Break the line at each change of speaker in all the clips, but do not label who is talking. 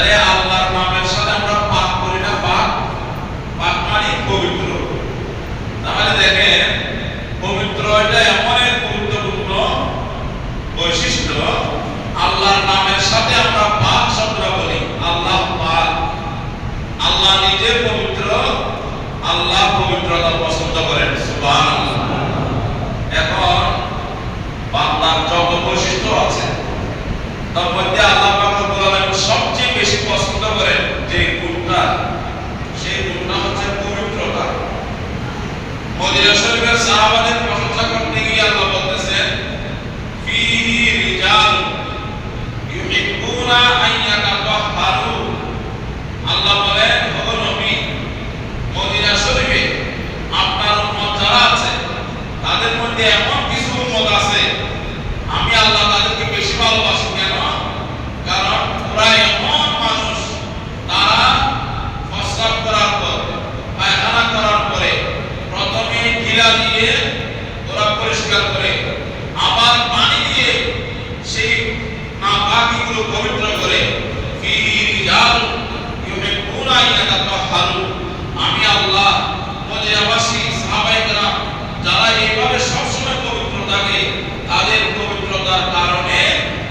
তাহলে আল্লাহর নামের সাথে আমরা পাক করি না, পাক পাক মানে পবিত্র। তাহলে দেখেন পবিত্র এটা এমন এক গুরুত্বপূর্ণ বৈশিষ্ট্য, আল্লাহর নামের সাথে আমরা পাক শব্দটা বলি। আল্লাহ পাক, আল্লাহ নিজে পবিত্র, আল্লাহ পবিত্রতা পছন্দ করেন। সুবহানাল্লাহ। এখন বান্দার যত বৈশিষ্ট্য আছে তার মধ্যে আল্লাহ পাক রব্বুল আলামিন সবচেয়ে বেশি পছন্দ করেন যে গুণটা, সেই গুণটা হচ্ছে পবিত্রতা। মদিনা শরীফের সাহাবাদের প্রশংসা করতে গিয়ে আল্লাহ বলতেছেন ফিহি রিজাল ইউহিব্বুনা আন ইয়াতাতাহহারু। আল্লাহ বলেন ও নবী, মদিনা শরীফে আপনার উম্মত যারা আছে তাদের মধ্যে এমন কিছু উম্মত আছে আমি আল্লাহ তাদেরকে বেশি ভালোবাসি। কেন? কারণ ওরা এমন মানুষ, তারা প্রস্রাব করার পর, পায়খানা করার পরে প্রথমে গিলা দিয়ে ওরা পরিষ্কার করে, আবার পানি দিয়ে সেই নাপাকিগুলো পবিত্র করে। ফিহি রিজাল ইউহিব্বুনা আন ইয়াতাতাহহারু। আমি আল্লাহ মদিনাবাসী সাহাবায়ে কেরাম যারা এইভাবে সবসময় পবিত্র থাকে, তাদের পবিত্রতার কারণে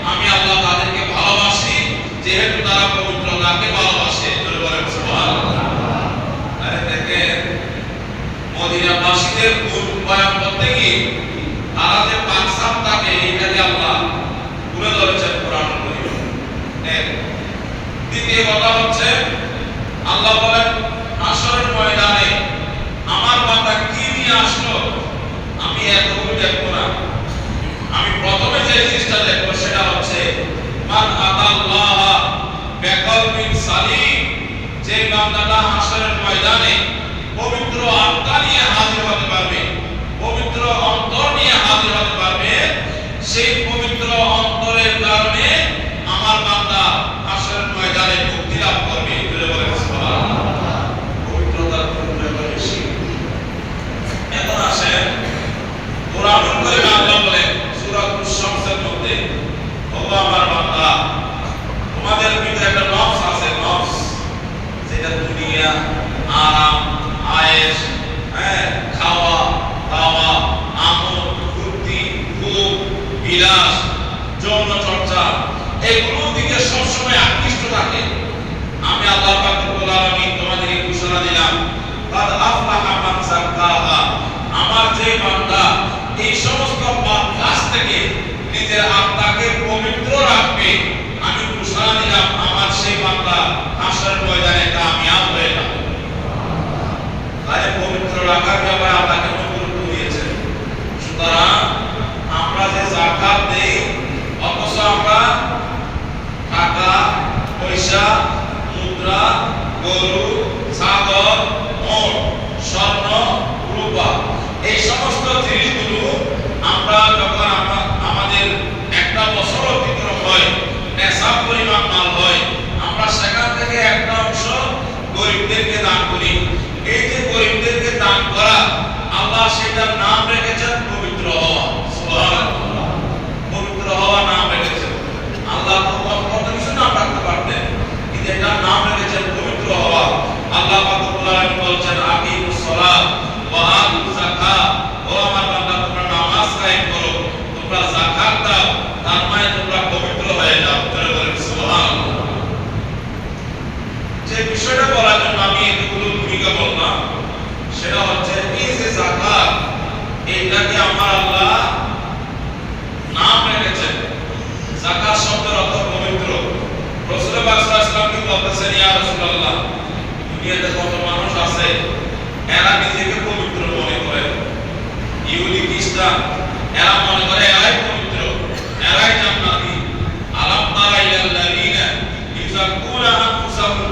আমি আল্লাহ তাদেরকে ভালোবাসি, যেহেতু তারা পবিত্রতাকে ভালোবাসে। বলেন সুবহানাল্লাহ। আরে দেখেন মদিনাবাসীদের গুণ বয়ান করতে গিয়ে তারা যে পাকসাম থাকে এইটাকে আল্লাহ তুলে ধরেছেন কোরআনুল কারীমে। দ্বিতীয় কথা হচ্ছে আল্লাহ বলেন হাশরের ময়দানে আমার বান্দা কি নিয়ে আসলো আমি এতটুকু দেখবো না, আমি প্রথমে যে জিনিসটা দেখবো সেটা হচ্ছে মান আতাল্লাহ বিকলবিন সালিম। যে বান্দাটা হাশরের ময়দানে পবিত্র আত্মা নিয়ে হাজির হতে পারবে, পবিত্র অন্তর নিয়ে হাজির হতে পারবে, সেই পবিত্র অন্তরের কারণে আমার বান্দা হাশরের ময়দানে মুক্তি লাভ করবে। বলেন সুবহানাল্লাহ। পবিত্রতার পরিচয় বেশি। এখন আসেন কোরআনুল কারীমে আল্লাহ বলেন সূরাতুশ শামসের মধ্যে, ও আমার বান্দা, তোমাদের ভিতরে একটা নফস আছে, নফস যেটা দুনিয়া, আরাম, আয়েশ, খাওয়া দাওয়া, আমোদ ফুর্তি, ভোগ বিলাস, যৌন চর্চা, এগুলোর দিকে সবসময় আকৃষ্ট থাকে। আমি আল্লাহ পাক রব্বুল আলামিন তোমাদেরকে ঘোষণা দিলাম কাদ আফলাহা মান যাক্কাহা। আমার যে বান্দা এই সমস্ত পাপ কাজ থেকে নিজের আত্মাকে পবিত্র রাখবে, আমি ঘোষণা দিলাম আমার সেই বান্দা হাশরের ময়দানে কামিয়াব হয়ে যাবে। তাই পবিত্র রাখার ব্যাপারে আল্লাহ কেমন গুরুত্ব দিয়েছেন। সুতরাং আমরা যে যাকাত দেই, অথচ আমরা টাকা পয়সা, মুদ্রা, গরু, ছাগল, মোট, স্বর্ণ, রূপা, এই সমস্ত জিনিসগুলো আমরা যখন আমাদের একটা বছর অতিক্রম হয়, নেশাব পরিমাণ মাল হয়, আমরা সেখান থেকে একটা অংশ গরিবদেরকে দান করি। এই যে গরিবদেরকে দান করা, আল্লাহ সেটার নাম রেখেছেন পবিত্র হওয়া। সুবহানাল্লাহ। পবিত্র হওয়া নাম রেখেছেন আল্লাহ। কত কিছু নাম রাখতে পারতেন, কিন্তু এটার নাম রেখেছেন পবিত্র হওয়া। আল্লাহ পাক রব্বুল আলামিন বলছেন আকিমুস সালাত ওয়া আতুজ যাকাত। ও আমার বান্দা, তোমরা নামাজ কায়েম করো, তোমরা যাকাত দাও, তার মানে তোমরা পবিত্র হয়ে যাও। বলেন সুবহানাল্লাহ। যে বিষয়টা বলার জন্য আমি এতগুলো ভূমিকা বললাম সেটা হচ্ছে এই যে যাকাত, এইটাকে আমার আল্লাহ নাম রেখেছেন। যাকাত শব্দের অর্থ পবিত্র। রাসূল পাক সাল্লাল্লাহু আলাইহি ওয়াসাল্লাম কি বলতেছেন, ইয়া রাসূলুল্লাহ, দুনিয়াতে কত মানুষ আছে এরা নিজেকে পবিত্র মনে করে, ইহুদি খ্রিস্টান, এরা মনে করে এরাই পবিত্র, এরাই জান্নাতি। আলাম তারা ইলাল্লাযিনা ইউযাক্কুনা আনফুসাহুম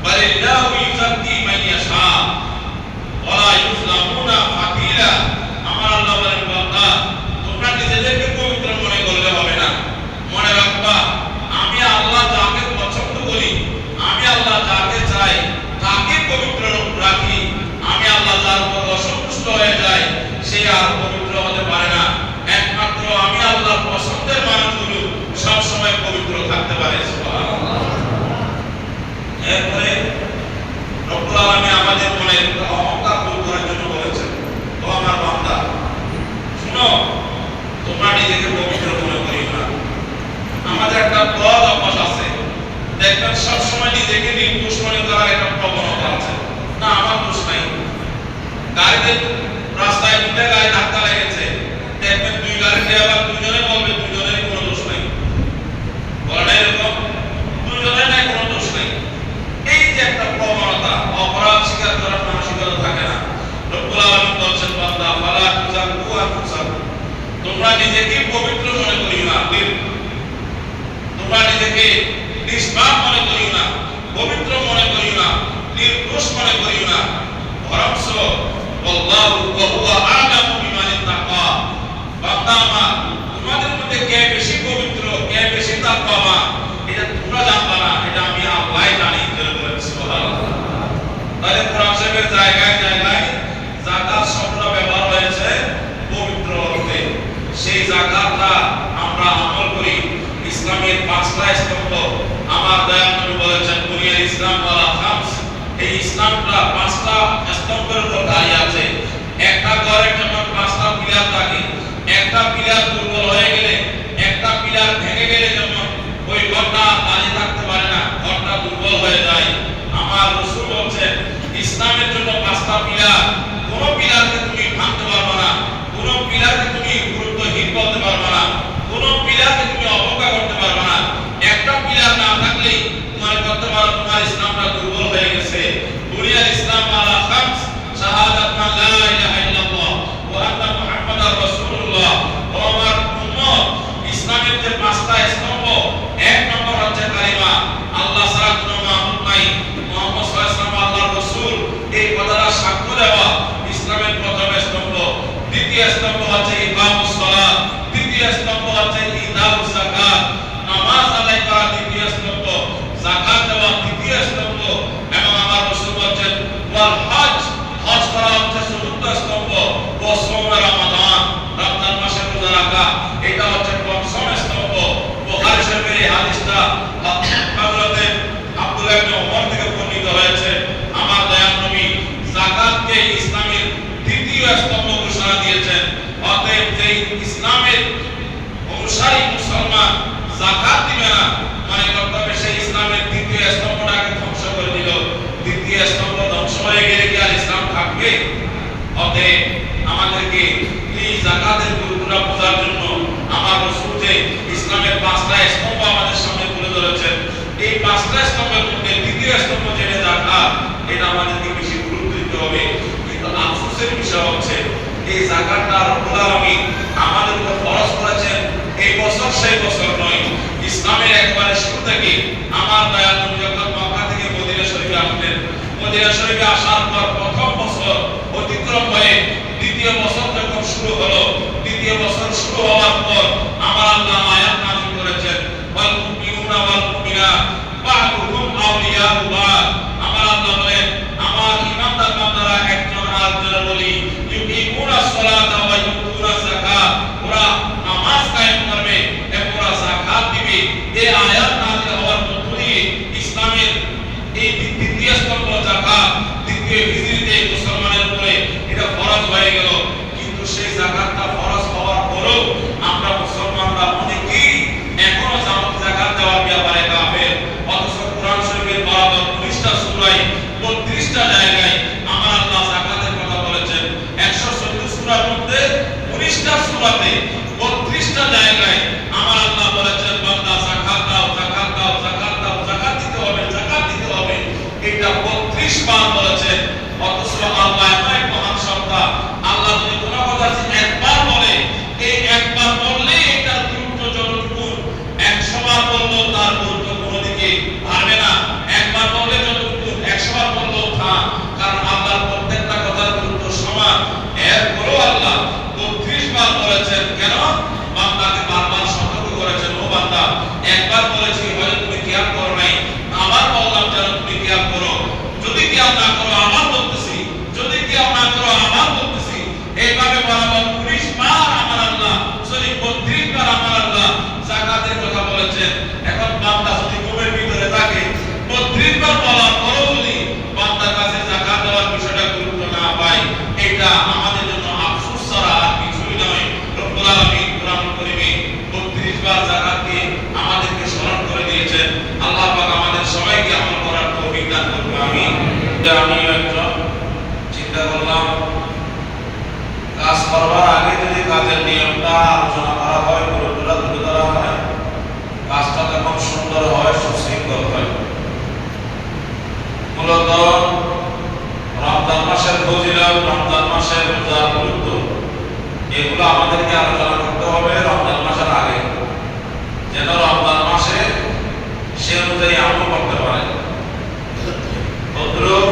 বালিল্লাহু ইউযাক্কি মান ইয়াশা ওয়া লা ইউযলামুনা ফাতিলা। আমার আল্লাহ বলেন, বান্দা, তোমরা নিজেদেরকে পবিত্র মনে করলে হবে না। মনে রাখবা, আমি আল্লাহ যাকে পছন্দ করি, আমি আল্লাহ যাকে চাই তাকে পবিত্র রাখি। আমি আল্লাহ যার উপর অসন্তুষ্ট হয়ে যায় সে আর পবিত্র হতে পারে না। গাড়িতে রাস্তায় দুইটা গাড়ি ধাক্কা লেগেছে, দেখবেন দুই গাড়িতে আবার দুজনে বলবে দুজনের কোনো দোষ নাই, বলে না এরকম, দুজনের নাই কোনো দোষ নাই। এই যে একটা প্রবণতা, অপরাধ স্বীকার করার মানসিকতা থাকে না। রব্বুল আলামিন বলছেন বান্দা ফালা তুযাক্কু আনফুসাকুম, তোমরা নিজেকে পবিত্র মনে করিও না, তোমরা নিজেকে নিষ্পাপ মনে করিও না, পবিত্র মনে করিও না, নির্দোষ মনে করিও না, বরঞ্চ আল্লাহু ওয়া হুয়া আ'লামু বিমান ইত্তাকা, বান্দা আমার তোমাদের মধ্যে কে বেশি পবিত্র, কে বেশি তাকওয়াবান এটা তোমরা জানবা না, এটা আমি আল্লাহই জানি। সুবহানাল্লাহ। তাহলে কোরআন শরীফের জায়গায় জায়গায় যাকাত শব্দটা ব্যবহার হয়েছে পবিত্র অর্থে। সেই যাকাতটা আমরা আমল করি। ইসলামের পাঁচটা স্তম্ভ আমার দয়াল নবী বলেছেন বুনিয়াল ইসলাম আলা খামস, এই ইসলামটা পাঁচটা স্তম্ভের উপর দাঁড়িয়ে আছে। একটা ঘরের যেমন পাঁচটা পিলার থাকে, একটা পিলার দুর্বল হয়ে গেলে, একটা পিলার ভেঙে গেলে যেমন ওই ঘরটা দাঁড়িয়ে থাকতে পারে না, ঘরটা দুর্বল হয়ে যায়। আমার রাসূল বলেছেন ইসলামের জন্য পাঁচটা পিলার, কোন পিলারকে তুমি ভাঙতে পারবে না, কোন পিলারকে তুমি গুরুত্বহীন বলতে পারবে না, কোন পিলারকে তুমি অবজ্ঞা করতে পারবে না। একটা পিলার না থাকলেই তোমার করতে পারো তোমার ইসলামটা দুর্বল হয়ে গেছে। বুনিয়াল ইসলাম আলা খামস, শাহাদাত লা ইলাহা ইল্লাল্লাহ ওয়া আন্না মুহাম্মাদার রাসূলুল্লাহ। ও আমার উম্মত, ইসলামের যে পাঁচটা স্তম্ভ, এক নম্বর হচ্ছে কালিমা, আল্লাহ ছাড়া কোনো মাবুদ নাই, মুহাম্মদ সাল্লাল্লাহু আলাইহি ওয়াসাল্লাম আল্লাহর রাসূল, এই কথাটা সাক্ষ্য দেওয়া ইসলামের প্রথম স্তম্ভ। দ্বিতীয় স্তম্ভ হচ্ছে ইকামুস সালাত, তৃতীয় স্তম্ভ হচ্ছে ইতাউস যাকাত, নামাজ আদায় করা দ্বিতীয় স্তম্ভ, যাকাত দেওয়া তৃতীয় স্তম্ভ, এবং আমার রাসূল বলেন ওয়াল হজ, হজ করা হচ্ছে চতুর্থ স্তম্ভ, ও সওমে রমাদান, রমজান মাসে রোজা রাখা, এটা হচ্ছে পঞ্চম স্তম্ভ। বুখারী শরীফের এই হাদিসটা হযরত আব্দুল্লাহ ইবনে ওমর থেকে বর্ণিত হয়েছে। আমার দয়াল নবী যাকাতকে ইসলামের দ্বিতীয় স্তম্ভ ঘোষণা দিয়েছেন। অতএব যে ইসলামের অনুসারী মুসলমান যাকাত দিবে না, মানে করতে হবে সেই ইসলামের দ্বিতীয় স্তম্ভটাকে ধ্বংস করে দিল। দ্বিতীয় স্তম্ভ ধ্বংস হয়ে গেলে কি আর ইসলাম থাকবে? অতএব আমাদেরকে এই যাকাতের গুরুত্বটা বোঝার জন্য আমার রাসূল যে ইসলামের পাঁচটা স্তম্ভ আমাদের সামনে তুলে ধরেছেন, এই পাঁচটা স্তম্ভের মধ্যে দ্বিতীয় স্তম্ভ যেটা যাকাত, এটা আমাদেরকে বেশি গুরুত্ব দিতে হবে। কিন্তু আফসোসের বিষয় হচ্ছে এই যাকাতটা রব্বুল আলামিন আমাদের উপর ফরজ করেছেন এই বছর সেই বছর নয়। ইসলামের একবারে শুরু থেকে আমার দয়াল নবী যখন মক্কা থেকে মদিনা শরীফে আসলেন, মদিনা শরীফে আসার পর প্রথম বছর অতিক্রম হয়ে দ্বিতীয় বছর যখন শুরু হলো, দ্বিতীয় বছর শুরু হওয়ার পর আমার আল্লাহ আয়াত নাযিল করেছেন ওয়াল মুমিনুনা ওয়াল মুমিনাত বা'দুহুম আউলিয়াউ বা'দ। আমার আল্লাহ বলেন আমার ঈমানদার বান্দারা একজন আরেকজনের ওলি, ইউকিমুনাস সালাতা ওয়া ইউতুনাস যাকাত, ওরা নামাজ কায়েম করবে এবং ওরা যাকাত দিবে। এই আয়াত নাযিল হওয়ার মধ্য দিয়ে ইসলামের এই দ্বিতীয় স্তম্ভ যাকাত দ্বিতীয় হিজরিতে মুসলমানের উপরে এটা ফরজ হয়ে গেল। কিন্তু সেই যাকাতটা ফরজ হওয়ার পরেও আমরা মুসলমানরা অনেকেই এখনো যাকাত দেওয়ার ব্যাপারে কাফের। অথচ কোরআন শরীফের বরাবর 19টা সূরায় 32টা জায়গায় আমার আল্লাহ যাকাতের কথা বলেছেন। 114 সূরার মধ্যে 19টা সূরাতে 32টা জায়গায় আমার আল্লাহ বলেছেন বান্দা যাকাত দাও, যাকাত দাও, যাকাত দাও, যাকাত দিতে হবে, যাকাত দিতে হবে। এটা 32 বার বলেছেন। অথচ আল্লাহ এমন এক মহান সত্তা, আল্লাহ যদি কোনো কথা একবার বলে, এই একবার বললে এটার গুরুত্ব যতটুকু 100 বার বললেও তার গুরুত্ব কোনো দিকে বাড়বে না। একবার বললে যতটুকু 100 বার বললেও তা, কারণ আল্লাহর প্রত্যেকটা কথার গুরুত্ব সমান। এরপরও আল্লাহ 32 বার বলেছেন। কেন? বান্দাকে বারবার সতর্ক করেছেন, ও বান্দা একবার বলেছি হয়তো তুমি খেয়াল করো নাই, আবার বললাম যেন তুমি খেয়াল করো। যদি খেয়াল না করো আবার বলতেছি, যদি খেয়াল না করো আবার বলতেছি। এইভাবে বরাবর 19 বার আমার আল্লাহ, সরি 32 বার আমার আল্লাহ যাকাতের কথা বলেছেন। এখন বান্দা যদি ঘুমের ভিতরে থাকে 32 বার বলার পরেও যদি বান্দার কাছে যাকাত দেওয়ার বিষয়টা গুরুত্ব না পায়, এটা আমাদের জন্য আফসোস ছাড়া আর কিছুই নয়। রব্বুল আলামিন কোরআন কারীমে 32 বার যাকাতকে আমাদেরকে স্মরণ করে দিয়েছেন। আল্লাহ পাক আমাদের সবাইকে আমল করার তৌফিক দান করুন। আমিন। আমি একজন চিন্তা করলাম কাজ করবার আগে যদি কাজের নিয়মটা আলোচনা করা হয়, পুরোটা তুলে ধরা হয়, কাজটা তখন সুন্দর হয়, সুশৃঙ্খল হয়। মূলত রমজান মাসের ফজিলত, রমজান মাসের রোজার গুরুত্ব, এগুলো আমাদেরকে আলোচনা করতে হবে রমজান মাসের আগে, যেন রমজান মাসে সে অনুযায়ী আমল করতে পারে। তদ্রুপ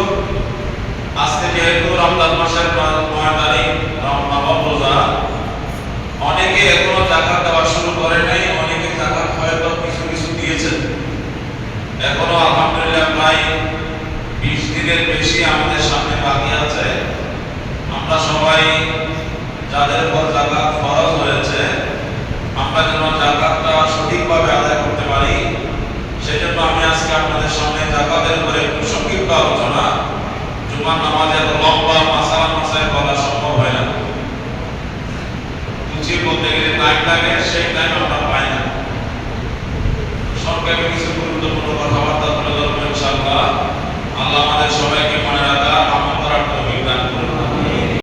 আজকে যেহেতু রমজান মাসের 9 তারিখ, নবম রোজা, অনেকে এখনো যাকাত দেওয়া শুরু করে নাই, অনেকে যাকাত হয়তো কিছু কিছু দিয়েছেন। এখনো আলহামদুলিল্লাহ প্রায় 20 দিনের বেশি আমাদের সামনে বাকি আছে। আমরা সবাই যাদের উপর যাকাত ফরজ হয়েছে, আমরা যেন যাকাতটা সঠিকভাবে আদায় করতে পারি, সেজন্য আমি আজকে আপনাদের সামনে যাকাতের উপরে একটু সংক্ষিপ্ত আলোচনা, জুমার নামাজের লম্বা মাসালা মাসাইল